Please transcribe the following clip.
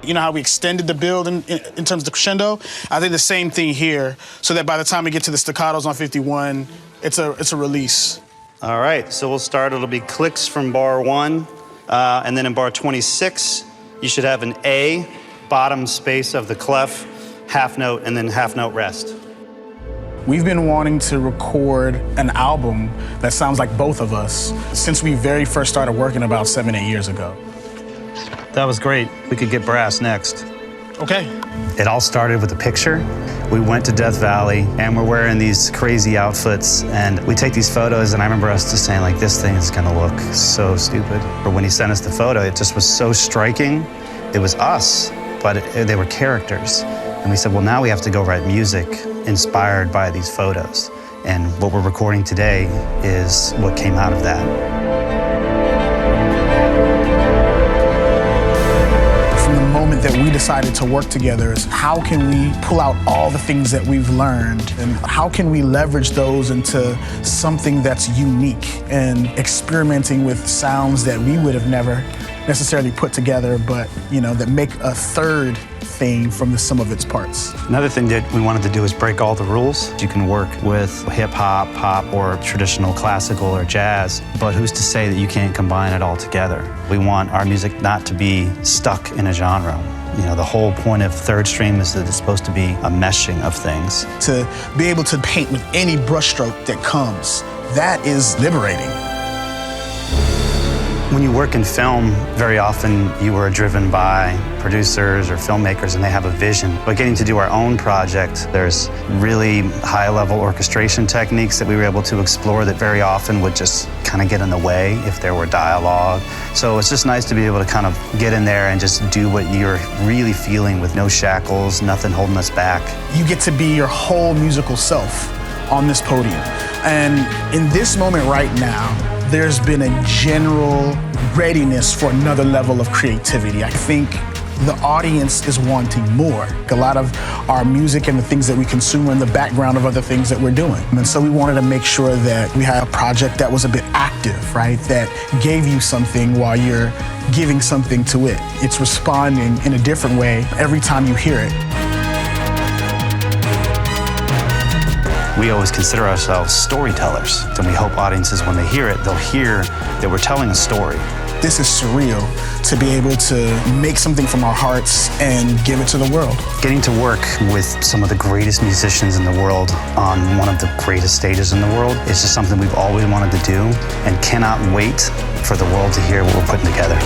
You know how we extended the build in terms of the crescendo? I think the same thing here, so that by the time we get to the staccatos on 51, it's a release. All right, so we'll start. It'll be clicks from bar 1, and then in bar 26, you should have an A, bottom space of the clef, half note, and then half note rest. We've been wanting to record an album that sounds like both of us since we very first started working about 7, 8 years ago. That was great. We could get brass next. Okay. It all started with a picture. We went to Death Valley and we're wearing these crazy outfits and we take these photos and I remember us just saying like, this thing is gonna look so stupid. But when he sent us the photo, it just was so striking. It was us, but they were characters. And we said, well, now we have to go write music inspired by these photos. And what we're recording today is what came out of that. From the moment that we decided to work together is how can we pull out all the things that we've learned and how can we leverage those into something that's unique and experimenting with sounds that we would have never necessarily put together, but you know, that make a third thing from the sum of its parts. Another thing that we wanted to do is break all the rules. You can work with hip hop, pop, or traditional classical or jazz, but who's to say that you can't combine it all together? We want our music not to be stuck in a genre. You know, the whole point of Third Stream is that it's supposed to be a meshing of things. To be able to paint with any brushstroke that comes, that is liberating. When you work in film, very often you are driven by producers or filmmakers and they have a vision. But getting to do our own project, there's really high-level orchestration techniques that we were able to explore that very often would just kind of get in the way if there were dialogue. So it's just nice to be able to kind of get in there and just do what you're really feeling with no shackles, nothing holding us back. You get to be your whole musical self on this podium. And in this moment right now, there's been a general readiness for another level of creativity. I think the audience is wanting more. A lot of our music and the things that we consume are in the background of other things that we're doing. And so we wanted to make sure that we had a project that was a bit active, right? That gave you something while you're giving something to it. It's responding in a different way every time you hear it. We always consider ourselves storytellers, and we hope audiences, when they hear it, they'll hear that we're telling a story. This is surreal to be able to make something from our hearts and give it to the world. Getting to work with some of the greatest musicians in the world on one of the greatest stages in the world is just something we've always wanted to do and cannot wait for the world to hear what we're putting together.